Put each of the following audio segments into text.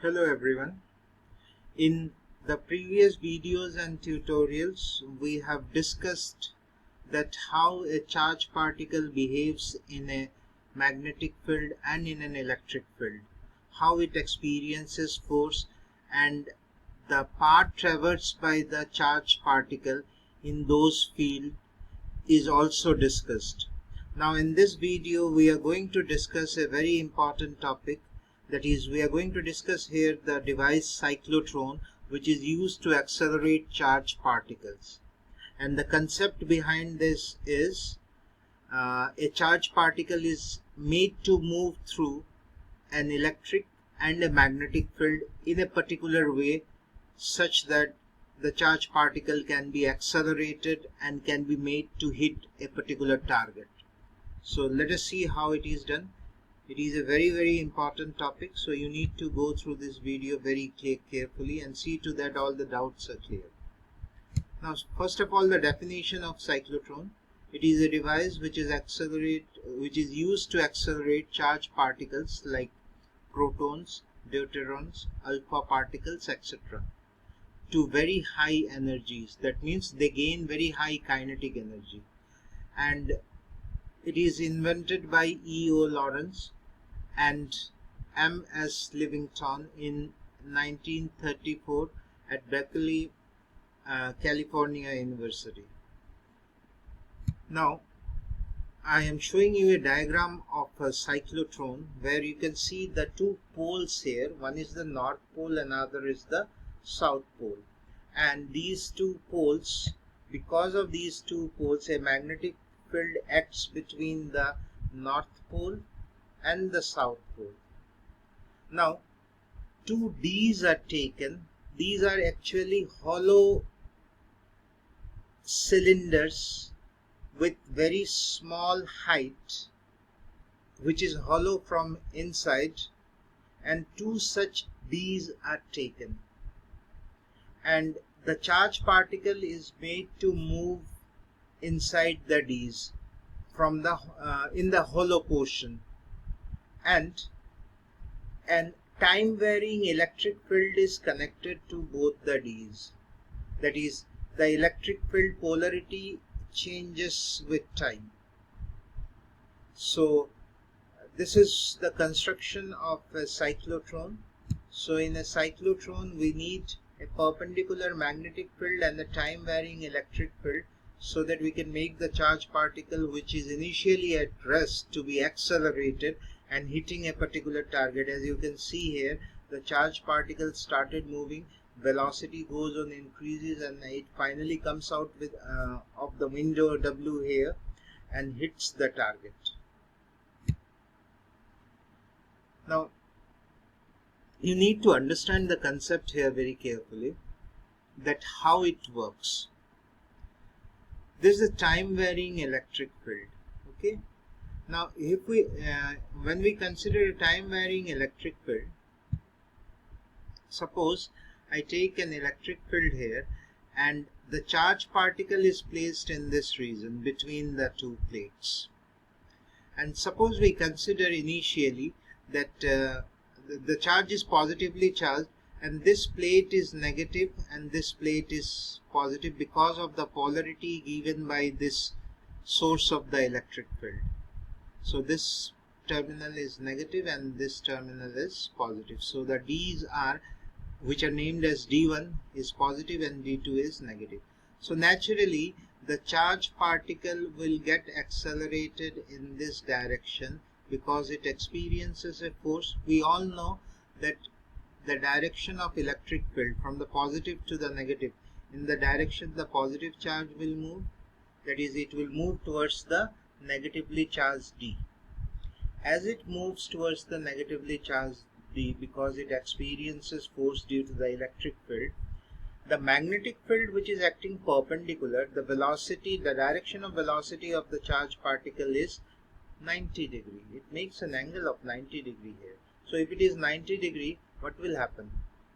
Hello everyone. In the previous videos and tutorials, we have discussed that how a charged particle behaves in a magnetic field and in an electric field, how it experiences force, and the path traversed by the charged particle in those fields is also discussed. Now in this video we are going to discuss a very important topic, that is, we are going to discuss here the device cyclotron, which is used to accelerate charged particles. And the concept behind this is a charged particle is made to move through an electric and a magnetic field in a particular way such that the charged particle can be accelerated and can be made to hit a particular target. So let us see how it is done. It is a very important topic, so you need to go through this video very carefully and see to that all the doubts are clear. Now first of all, the definition of cyclotron. It is a device which is used to accelerate charged particles like protons, deuterons, alpha particles, etc. to very high energies. That means they gain very high kinetic energy. And it is invented by E.O. Lawrence and M.S. Livingston in 1934 at Berkeley, California University. Now, I am showing you a diagram of a cyclotron where you can see the two poles here. One is the North Pole, another is the South Pole. And these two poles, because of these two poles, a magnetic field acts between the North Pole and the South Pole. Now, two Ds are taken. These are actually hollow cylinders with very small height, which is hollow from inside, and two such Ds are taken. And the charged particle is made to move inside the Ds from the in the hollow portion, and an time varying electric field is connected to both the Ds. That is, the electric field polarity changes with time. So this is the construction of a cyclotron. So in a cyclotron we need a perpendicular magnetic field and a time varying electric field, so that we can make the charged particle, which is initially at rest, to be accelerated and hitting a particular target. As you can see here, the charged particle started moving, velocity goes on, increases, and it finally comes out with of the window W here and hits the target. Now you need to understand the concept here very carefully, that how it works. This is a time varying electric field. Okay. Now if we when we consider a time varying electric field, suppose I take an electric field here and the charged particle is placed in this region between the two plates, and suppose we consider initially that the charge is positively charged and this plate is negative and this plate is positive because of the polarity given by this source of the electric field. So this terminal is negative and this terminal is positive. So the D's are, which are named as D1, is positive and D2 is negative. So naturally the charged particle will get accelerated in this direction because it experiences a force. We all know that the direction of electric field from the positive to the negative, in the direction the positive charge will move, that is, it will move towards the negatively charged D. As it moves towards the negatively charged D, because it experiences force due to the electric field, the magnetic field, which is acting perpendicular, the velocity, the direction of velocity of the charged particle is 90 degree. It makes an angle of 90 degree here. So if it is 90 degree, what will happen?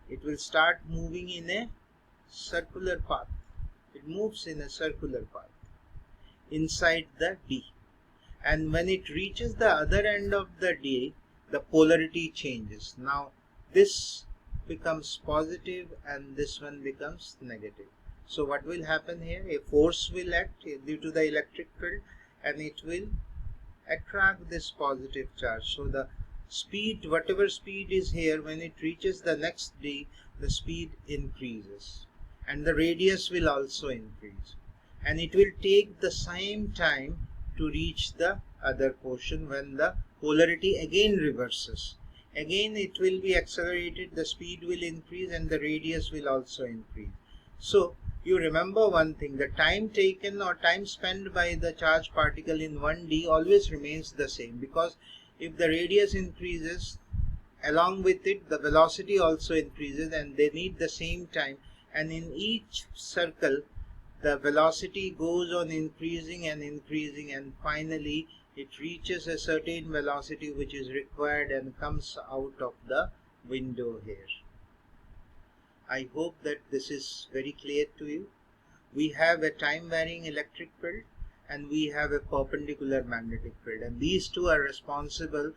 It will start moving in a circular path. It moves in a circular path inside the D. And when it reaches the other end of the D, the polarity changes. Now this becomes positive and this one becomes negative. So what will happen here? A force will act due to the electric field and it will attract this positive charge. So the speed, whatever speed is here, when it reaches the next D, the speed increases and the radius will also increase, and it will take the same time to reach the other portion. When the polarity again reverses, again it will be accelerated, the speed will increase and the radius will also increase. So you remember one thing, the time taken or time spent by the charged particle in 1D always remains the same, because if the radius increases, along with it the velocity also increases and they need the same time, and in each circle the velocity goes on increasing and increasing, and finally it reaches a certain velocity which is required and comes out of the window here. I hope that this is very clear to you. We have a time varying electric field and we have a perpendicular magnetic field, and these two are responsible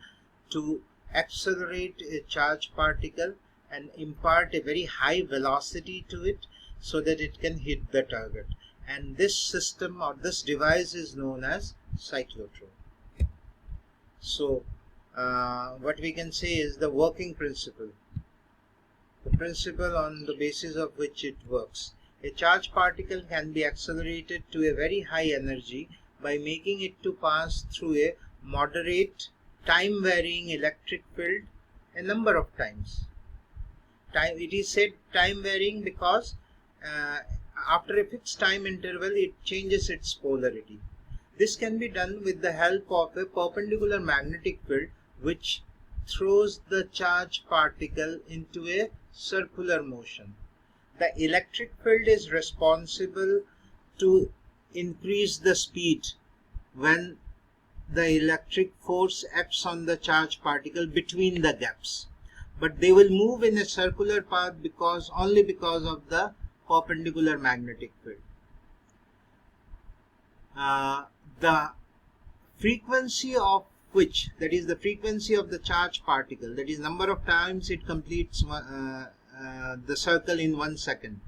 to accelerate a charged particle and impart a very high velocity to it so that it can hit the target. And this system or this device is known as cyclotron. So what we can say is the working principle, the principle on the basis of which it works. A charged particle can be accelerated to a very high energy by making it to pass through a moderate time varying electric field a number of times. It is said time varying because after a fixed time interval it changes its polarity. This can be done with the help of a perpendicular magnetic field which throws the charged particle into a circular motion. The electric field is responsible to increase the speed when the electric force acts on the charged particle between the gaps, but they will move in a circular path only because of the perpendicular magnetic field. The frequency of which, that is the frequency of the charged particle, that is number of times it completes the circle in 1 second.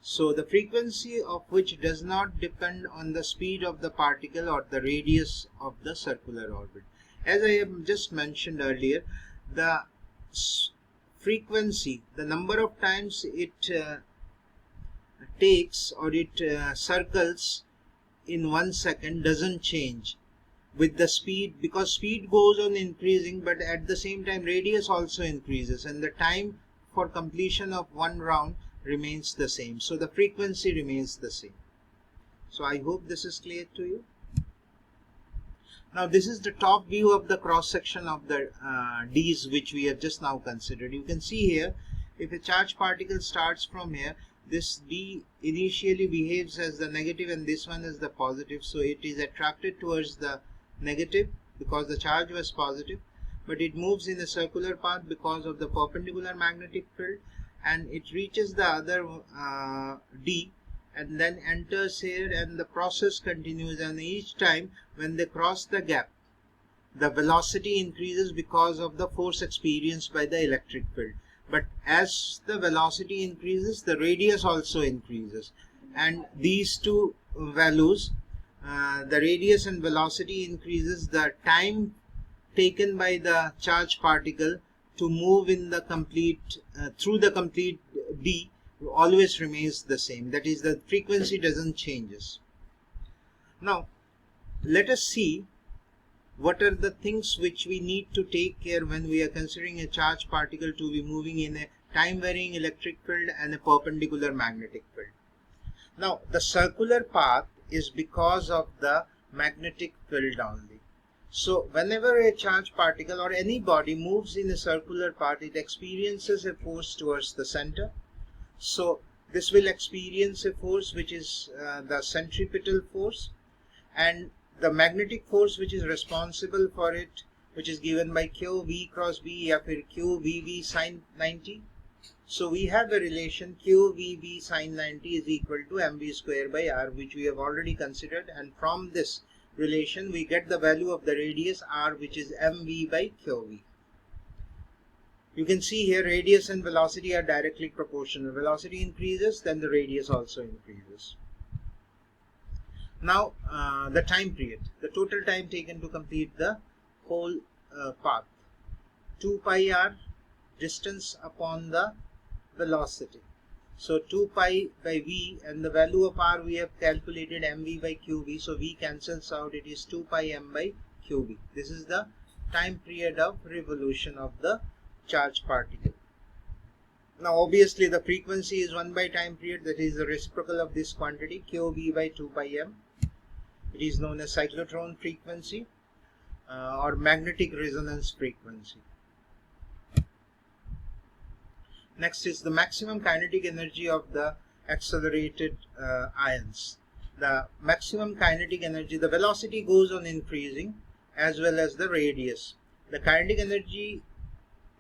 So the frequency of which does not depend on the speed of the particle or the radius of the circular orbit. As I have just mentioned earlier, the frequency, the number of times it takes or it circles in 1 second doesn't change with the speed, because speed goes on increasing, but at the same time radius also increases and the time for completion of one round remains the same. So the frequency remains the same. So I hope this is clear to you. Now this is the top view of the cross section of the D's which we have just now considered. You can see here, if a charged particle starts from here, this D initially behaves as the negative and this one is the positive. So it is attracted towards the negative because the charge was positive, but it moves in a circular path because of the perpendicular magnetic field, and it reaches the other D and then enters here, and the process continues, and each time when they cross the gap the velocity increases because of the force experienced by the electric field. But as the velocity increases, the radius also increases, and these two values, the radius and velocity increases, the time taken by the charged particle to move in the complete through the complete D always remains the same. That is, the frequency doesn't changes. Now let us see what are the things which we need to take care when we are considering a charged particle to be moving in a time varying electric field and a perpendicular magnetic field. Now the circular path is because of the magnetic field only. So whenever a charged particle or any body moves in a circular path, it experiences a force towards the center. So this will experience a force which is the centripetal force, and the magnetic force which is responsible for it, which is given by Q V cross B or Q V V sine 90. So we have a relation Q V V sine 90 is equal to mv square by r, which we have already considered, and from this relation we get the value of the radius r, which is mv by qv. You can see here radius and velocity are directly proportional. Velocity increases, then the radius also increases. Now the time period, the total time taken to complete the whole path. 2 pi r distance upon the velocity. So 2 pi by v, and the value of r we have calculated mv by qv. So v cancels out, it is 2 pi m by qv. This is the time period of revolution of the charged particle. Now obviously the frequency is 1 by time period, that is the reciprocal of this quantity, qv by 2 pi m. It is known as cyclotron frequency or magnetic resonance frequency. Next is the maximum kinetic energy of the accelerated ions. The maximum kinetic energy, the velocity goes on increasing as well as the radius. The kinetic energy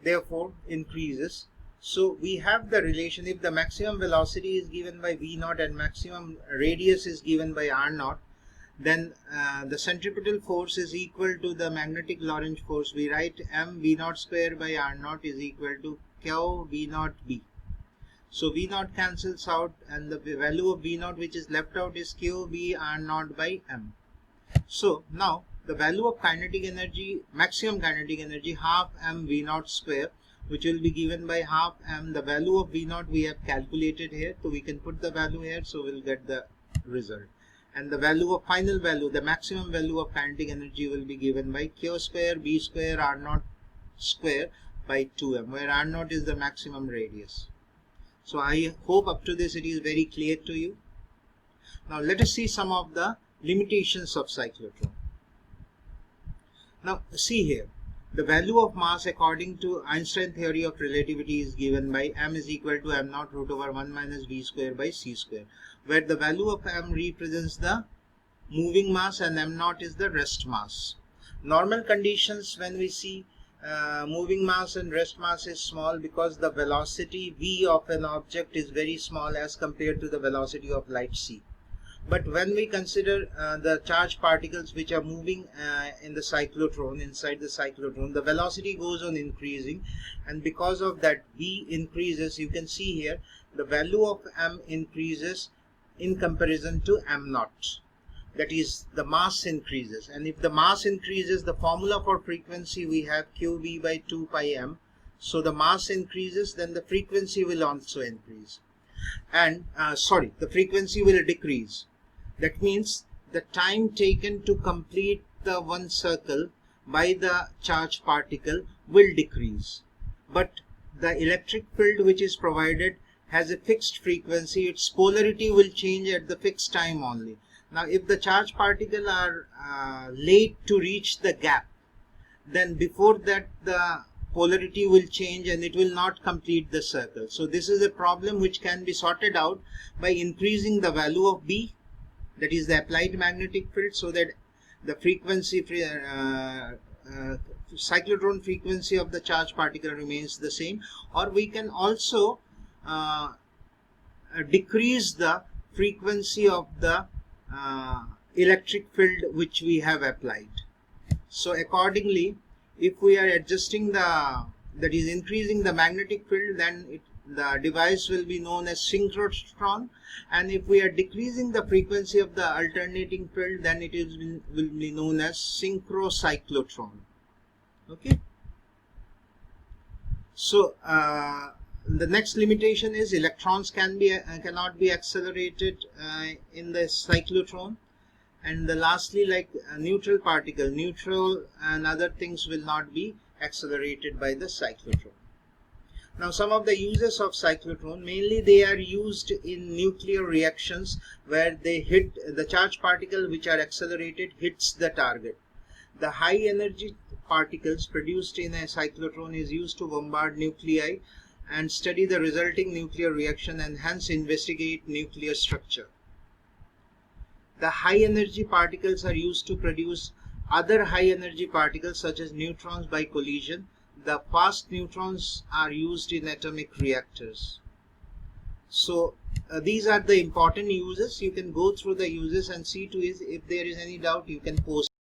therefore increases. So we have the relation, if the maximum velocity is given by v0 and maximum radius is given by r0, then the centripetal force is equal to the magnetic Lorentz force. We write m v0 square by r0 is equal to q v0 b. So v0 cancels out, and the value of v0 which is left out is q b r0 by m. So now the value of kinetic energy, maximum kinetic energy, half m v0 square, which will be given by half m. The value of v0 we have calculated here, so we can put the value here, so we'll get the result. And the value of final value, the maximum value of kinetic energy will be given by q square b square r0 square by 2m, where r0 is the maximum radius. So I hope up to this it is very clear to you. Now let us see some of the limitations of cyclotron. Now see here, the value of mass according to Einstein theory of relativity is given by m is equal to m0 root over 1 minus v square by c square, where the value of m represents the moving mass and m0 is the rest mass. Normal conditions, when we see moving mass and rest mass is small because the velocity v of an object is very small as compared to the velocity of light c. But when we consider the charged particles which are moving in the cyclotron, inside the cyclotron, the velocity goes on increasing, and because of that v increases. You can see here the value of m increases in comparison to m0. That is, the mass increases, and if the mass increases, the formula for frequency we have qv by 2 pi m. So the mass increases, then the frequency will also increase, and the frequency will decrease. That means the time taken to complete the one circle by the charged particle will decrease, but the electric field which is provided has a fixed frequency. Its polarity will change at the fixed time only. Now if the charged particles are late to reach the gap, then before that the polarity will change and it will not complete the circle. So this is a problem which can be sorted out by increasing the value of B, that is the applied magnetic field, so that the frequency cyclotron frequency of the charged particle remains the same. Or we can also decrease the frequency of the electric field which we have applied. So accordingly, if we are adjusting that is increasing the magnetic field, then the device will be known as synchrotron, and if we are decreasing the frequency of the alternating field, then it will be known as synchrocyclotron. Okay. So the next limitation is electrons cannot be accelerated in the cyclotron, and lastly, like a neutral particle, neutral and other things will not be accelerated by the cyclotron. Now some of the uses of cyclotron, mainly they are used in nuclear reactions where they hit the charged particle which are accelerated hits the target. The high energy particles produced in a cyclotron is used to bombard nuclei and study the resulting nuclear reaction and hence investigate nuclear structure. The high energy particles are used to produce other high energy particles such as neutrons by collision. The fast neutrons are used in atomic reactors. So these are the important uses. You can go through the uses and see to it. If there is any doubt, you can post.